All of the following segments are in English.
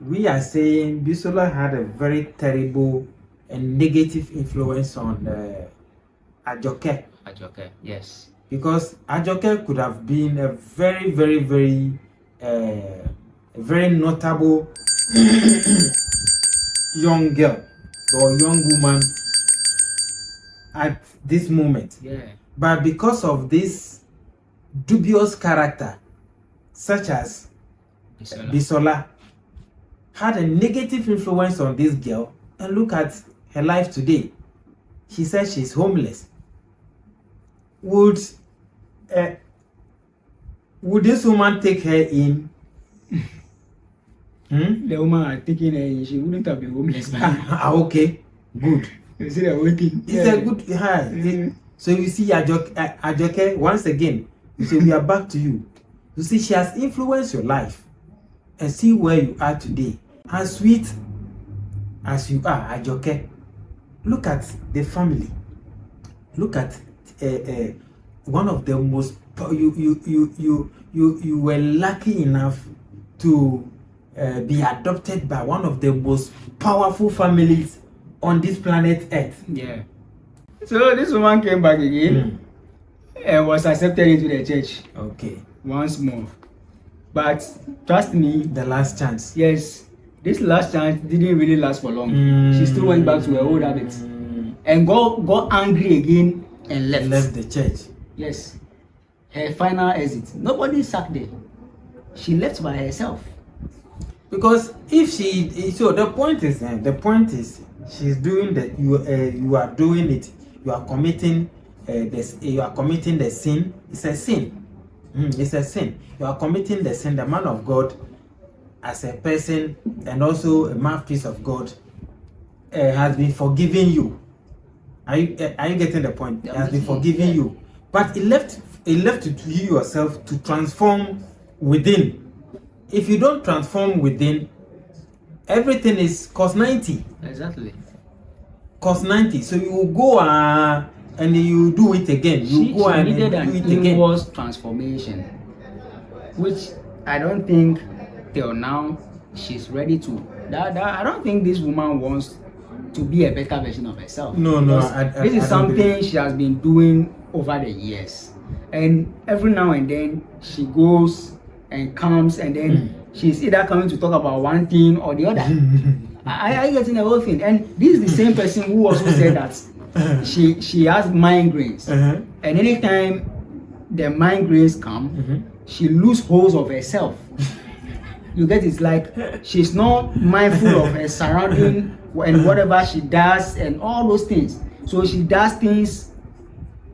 we are saying BISOLA had a very terrible and negative influence on AJOKE. AJOKE, yes. Because AJOKE could have been a very, very, very, very notable young girl or young woman at this moment. Yeah. But because of this dubious character, such as BISOLA, had a negative influence on this girl, and look at her life today. She says she's homeless. Would this woman take her in? The woman had taken her in, she wouldn't have been homeless. Okay, good. You see that working? It's a good So you see, AJOKE, once again, you say we are back to you. You see, she has influenced your life, and see where you are today. As sweet as you are, AJOKE, look at the family. Look at one of the most you were lucky enough to be adopted by one of the most powerful families on this planet Earth. Yeah. So this woman came back again and was accepted into the church. Okay. Once more. But trust me, the last chance. Yes. This last chance didn't really last for long. She still went back to her old habits and got angry again and left the church. Yes. Her final exit. Nobody sacked her. She left by herself. Because if she, so the point is she's doing that. You are doing it. You are committing this. You are committing the sin. It's a sin. It's a sin. You are committing the sin. The man of God, as a person and also a mouthpiece of God, has been forgiving you. Are you getting the point? It has been forgiving you, but it left to you yourself to transform within. If you don't transform within, everything is cost 90. Exactly. Cost 90. So you will go and you do it again. You go and needed do an it again. inward transformation, which I don't think till now she's ready to. I don't think this woman wants to be a better version of herself. No. This is something she has been doing over the years, and every now and then she goes and comes, and then she's either coming to talk about one thing or the other. I getting the whole thing. And this is the same person who also said that she has migraines, and anytime the migraines come, she lose hold of herself. You get it? Like she's not mindful of her surrounding and whatever she does and all those things. So she does things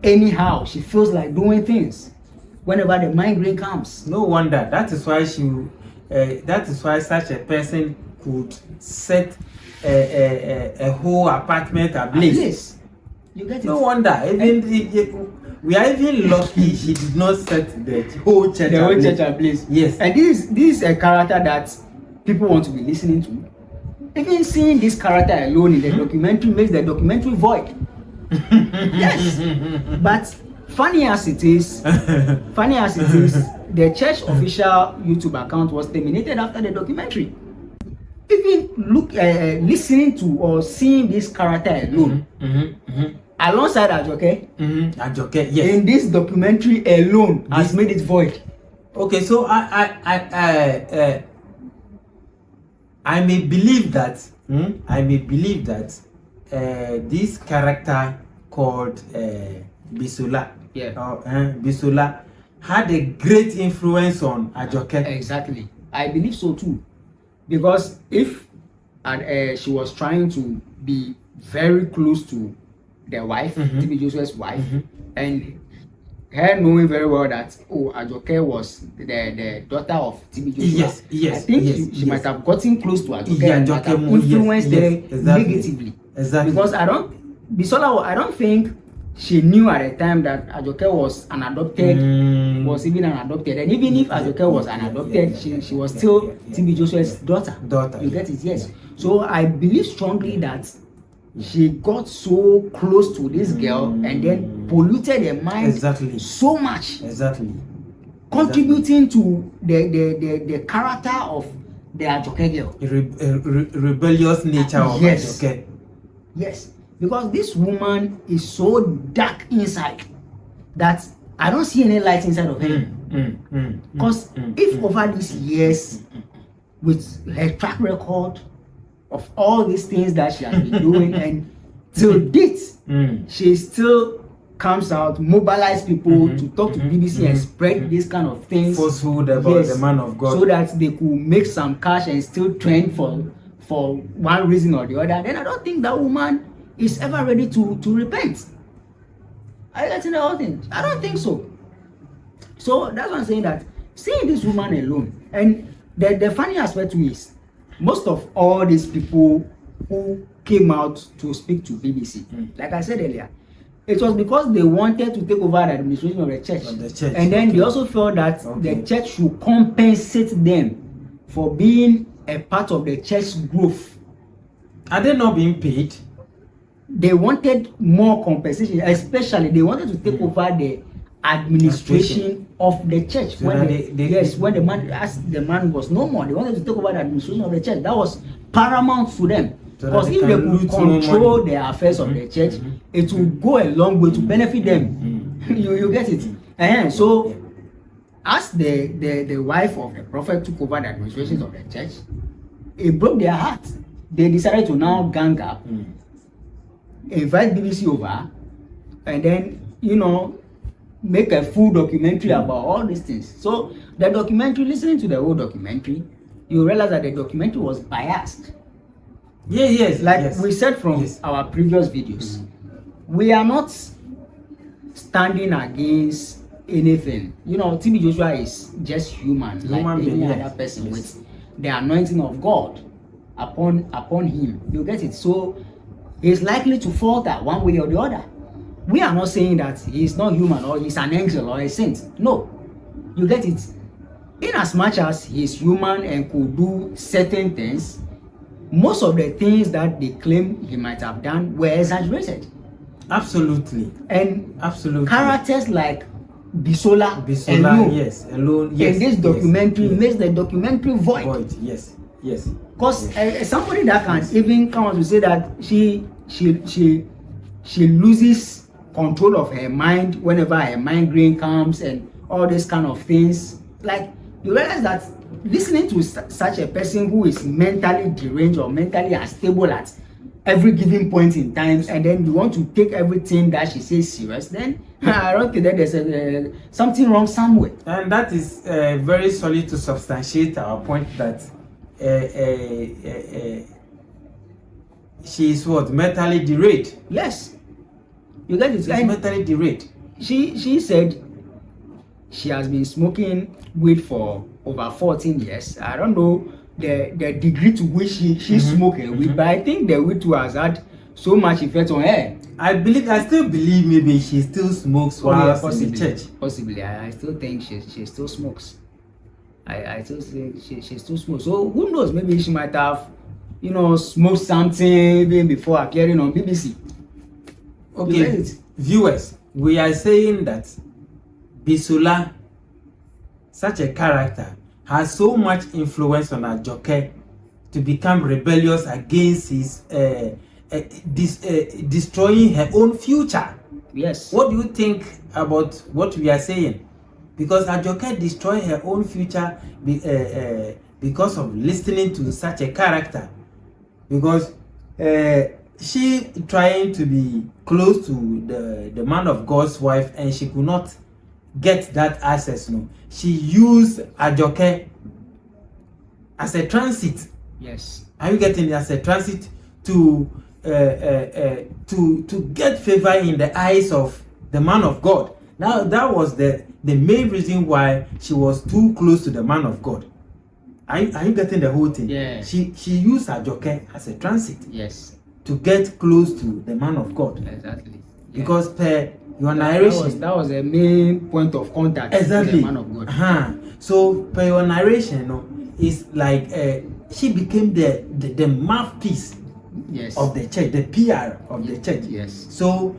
anyhow. She feels like doing things whenever the migraine comes. No wonder. That is why such a person could set a whole apartment ablaze. You get it? No wonder. We are even lucky she did not set the whole church ablaze. Yes. And this is a character that people want to be listening to. Even seeing this character alone in the documentary makes the documentary void. Yes. But funny as it is, the church official YouTube account was terminated after the documentary. Even listening to or seeing this character alone, alongside AJOKE, AJOKE, yes, in this documentary alone has made it void. Okay, so I may believe that this character called BISOLA, BISOLA had a great influence on AJOKE. Exactly, I believe so too, because if she was trying to be very close to the wife, TB Joshua's wife, and her knowing very well that AJOKE was the daughter of TB Joshua. Yes. I think she might have gotten close to AJOKE and might have influenced her negatively. Exactly. Because I don't think she knew at the time that AJOKE was an adopted, was even an adopted, and even if AJOKE was an adopted, she was still TB Joshua's daughter. You get it? Yes. So I believe strongly that she got so close to this girl and then polluted her mind so much, contributing to the character of the AJOKE girl. Rebellious nature of Yes. AJOKE. Yes, because this woman is so dark inside that I don't see any light inside of her. Because if over these years, with her track record of all these things that she has been doing, and till date, she still comes out, mobilize people to talk to BBC and spread this kind of things, falsehood about the man of God, so that they could make some cash and still trend for one reason or the other, then I don't think that woman is ever ready to repent. Are you getting the whole thing? I don't think so. So that's why I'm saying that seeing this woman alone, and the funny aspect to is most of all these people who came out to speak to BBC, like I said earlier, it was because they wanted to take over the administration of the church. And then they also felt that the church should compensate them for being a part of the church's growth. Are they not being paid? They wanted more compensation, especially they wanted to take over the administration of the church. So when when the man was no more, they wanted to take over the administration of the church. That was paramount to them. So because if they could control the affairs of the church, it will go a long way to benefit them. You get it? And so as the wife of the prophet took over the administration of the church, it broke their heart. They decided to now gang up, invite BBC over, and then, you know, make a full documentary about all these things. So the documentary, listening to the whole documentary, you realize that the documentary was biased. Like we said from our previous videos, we are not standing against anything. You know, TB Joshua is just human like any other person with the anointing of God upon him. You get it? So he's likely to falter one way or the other. We are not saying that he's not human or he's an angel or a saint. No. You get it? In as much as he's human and could do certain things, most of the things that they claim he might have done were exaggerated. Absolutely. And absolutely, characters like BISOLA alone, in this documentary makes the documentary void. Yes. Because somebody that can even come out to say that she loses control of her mind whenever her migraine comes and all these kind of things. Like, you realize that listening to such a person who is mentally deranged or mentally unstable at every given point in time, and then you want to take everything that she says serious, then I don't think that there's something wrong somewhere. And that is very solid to substantiate our point that she is what? Mentally derailed. Yes. You get it? She's mentally derailed. She said she has been smoking weed for over 14 years. I don't know the degree to which she smoked weed, but I think the weed too has had so much effect on her. I still believe maybe she still smokes while in the church. Possibly. I still think she still smokes. I still think she still smokes. So who knows? Maybe she might have, you know, smoked something even before appearing on BBC. Okay, viewers, we are saying that BISOLA, such a character, has so much influence on AJOKE to become rebellious against his destroying her own future. Yes. What do you think about what we are saying? Because AJOKE destroyed her own future because of listening to such a character. Because she trying to be close to the man of God's wife, and she could not get that access. No, she used AJOKE as a transit. Yes. Are you getting it? As a transit to get favor in the eyes of the man of God. Now that was the main reason why she was too close to the man of God. Are you getting the whole thing? Yeah. She used AJOKE as a transit. Yes. To get close to the man of God. Exactly. Yeah. Because per your narration, that was the main point of contact. Exactly. With the man of God. So per your narration, no, it's like she became the mouthpiece. Yes. Of the church, the PR of the church. Yes. So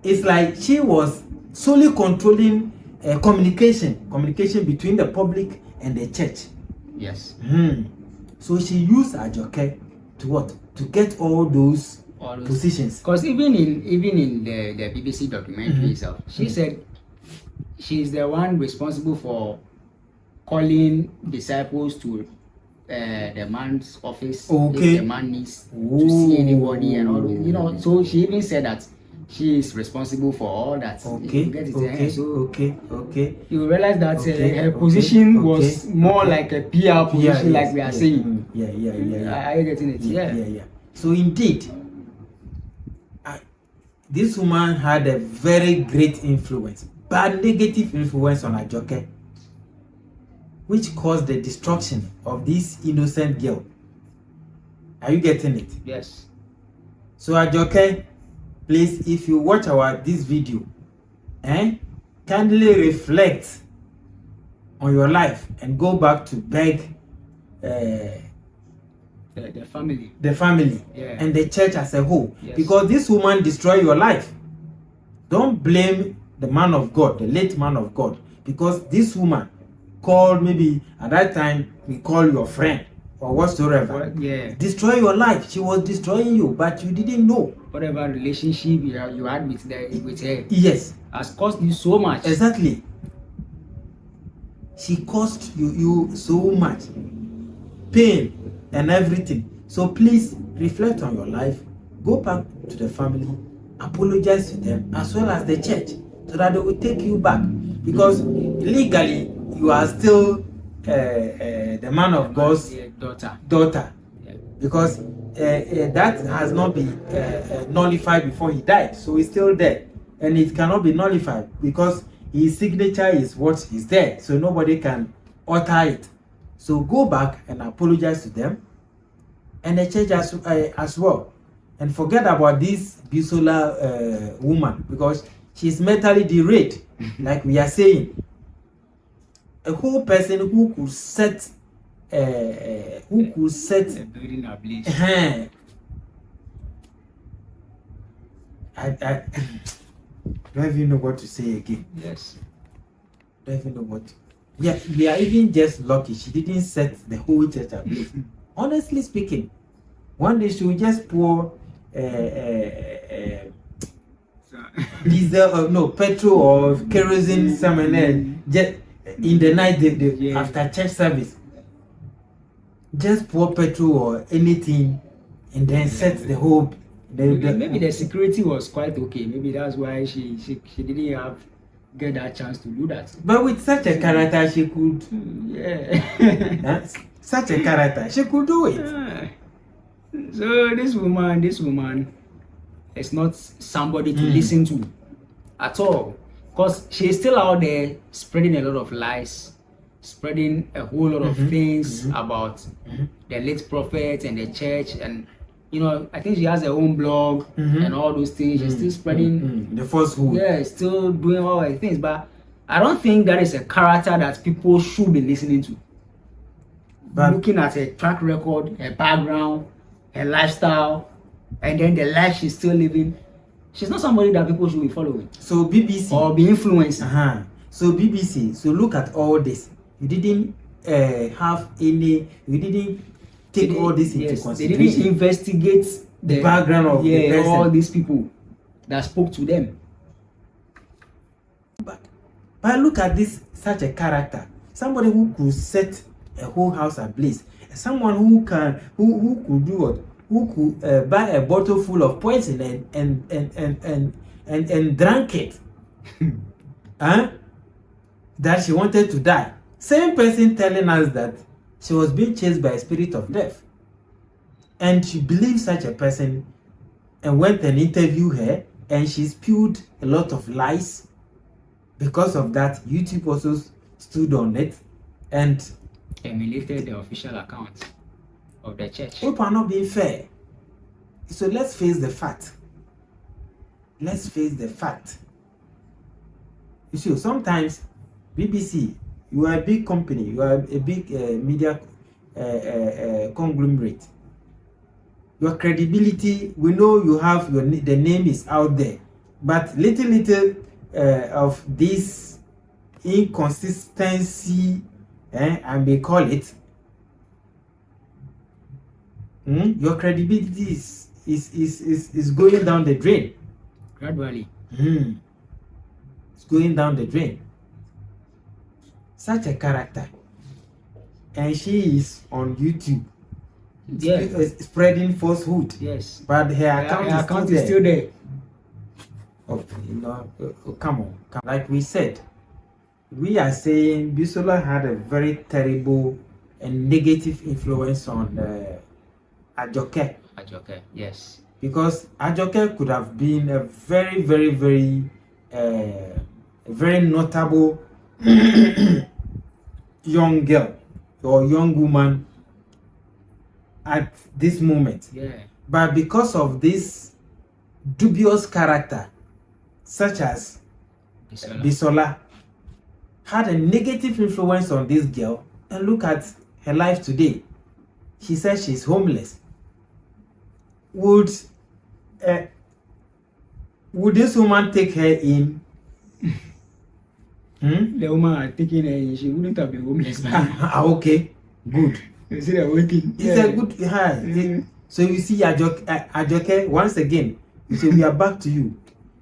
it's like she was solely controlling communication between the public and the church. Yes. So she used AJOKE to what? To get all those positions. Because even in the BBC documentary itself, she said she's the one responsible for calling disciples to the man's office if the man needs to see anybody and all those, you know. So she even said that she is responsible for all that. Okay. You realize that her position was more like a PR position, like we are saying. Are you getting it? Yeah. So indeed, this woman had a very great influence, bad negative influence on AJOKE, which caused the destruction of this innocent girl. Are you getting it? Yes. So AJOKE, please, if you watch this video, kindly reflect on your life and go back to beg the family and the church as a whole. Yes. Because this woman destroyed your life. Don't blame the man of God, the late man of God, because this woman called, maybe at that time we call your friend or whatsoever. Destroy your life. She was destroying you, but you didn't know. Whatever relationship you had with her, yes, has cost you so much. Exactly. She cost you so much pain and everything. So please reflect on your life, go back to the family, apologize to them as well as the church, so that they will take you back, because legally you are still the man of God's daughter. Because that has not been nullified before he died, so he's still there, and it cannot be nullified because his signature is what is there, so nobody can alter it. So go back and apologize to them and the church as well, and forget about this BISOLA woman, because she's mentally derailed. Like we are saying, a whole person who could set a building ablaze. I don't even know what to say again. Yes. Don't even know what. Yeah, we are even just lucky she didn't set the whole church ablaze. Honestly speaking, one day she will just pour diesel, no, petrol or kerosene, somewhere just in the night, after church service. Just pour petrol or anything and then set the whole. Maybe the security was quite okay. Maybe that's why she didn't get that chance to do that. But with such a character, she could. Such a character, she could do it. So this woman is not somebody to listen to at all, because she's still out there spreading a lot of lies, spreading a whole lot of things about the late prophet and the church, and you know, I think she has her own blog and all those things. She's still spreading the falsehood. Yeah, still doing all the things, but I don't think that is a character that people should be listening to. But looking at her track record, her background, her lifestyle, and then the life she's still living, she's not somebody that people should be following. So BBC or be influenced. So BBC. So look at all this. You didn't have any. You didn't take all this into consideration. They didn't investigate the background of the person. All these people that spoke to them. But look at this, such a character, somebody who could set a whole house ablaze, someone who could do what? Who could buy a bottle full of poison and drank it, that she wanted to die. Same person telling us that she was being chased by a spirit of death, and she believed such a person, and went and interviewed her, and she spewed a lot of lies. Because of that, YouTube also stood on it and emulated the official account of the church. People are not being fair. So let's face the fact. Let's face the fact. You see, sometimes BBC, you are a big company, you are a big media conglomerate. Your credibility, we know you have the name is out there, but little of this inconsistency I may call it, your credibility is going down the drain. Gradually. It's going down the drain. Such a character. And she is on YouTube. Spreading falsehood. Yes. But her account is still there. Oh, come on. Like we said, we are saying BISOLA had a very terrible and negative influence on AJOKE. AJOKE, yes. Because AJOKE could have been a very, very, very, very notable young girl or young woman at this moment. Yeah. But because of this dubious character, such as BISOLA, had a negative influence on this girl, and look at her life today. She says she's homeless. Would this woman take her in? The woman taking her in, she wouldn't have been homeless. Okay, good. You see that waiting. It's a good So you see AJOKE once again. So we are back to you.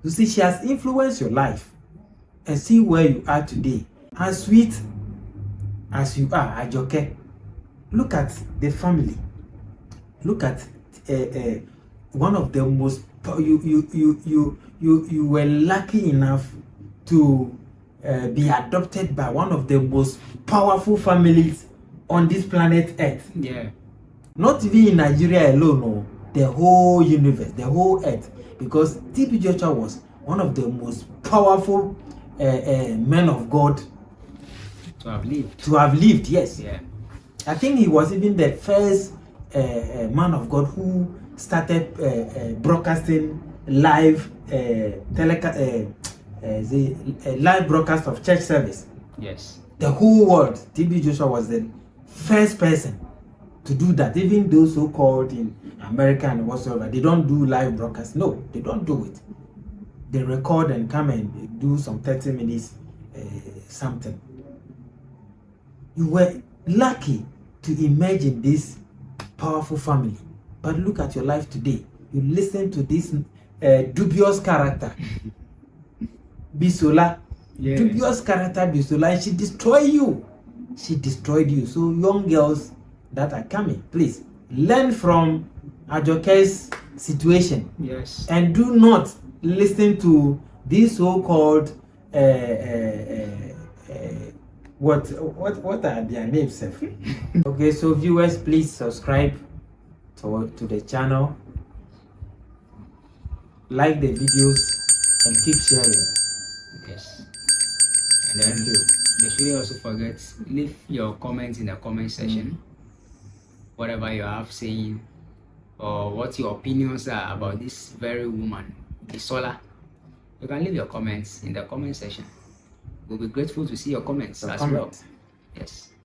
You see, she has influenced your life, and see where you are today. As sweet as you are, AJOKE, look at the family. Look at one of the most you were lucky enough to be adopted by one of the most powerful families on this planet Earth. Yeah. Not even in Nigeria alone, no, the whole universe, the whole earth. Because TB Joshua was one of the most powerful men of God to have lived. To have lived, yes. Yeah. I think he was even the first man of God who started broadcasting live live broadcast of church service. Yes. The whole world. TB Joshua was the first person to do that. Even those so-called in America and whatsoever, they don't do live broadcast. No, they don't do it. They record and come and do some 30 minutes something. You were lucky to emerge in this powerful family. But look at your life today. You listen to this dubious character, BISOLA. Yes. Dubious character, BISOLA. And she destroyed you. She destroyed you. So young girls that are coming, please learn from AJOKE's situation. Yes. And do not listen to these so-called what are their names? Okay, so viewers, please subscribe to the channel, like the videos, and keep sharing. Yes. And then they shouldn't also forget, leave your comments in the comment section. Whatever you have saying, or what your opinions are about this very woman, BISOLA. You can leave your comments in the comment section. We'll be grateful to see your comments as well. Yes.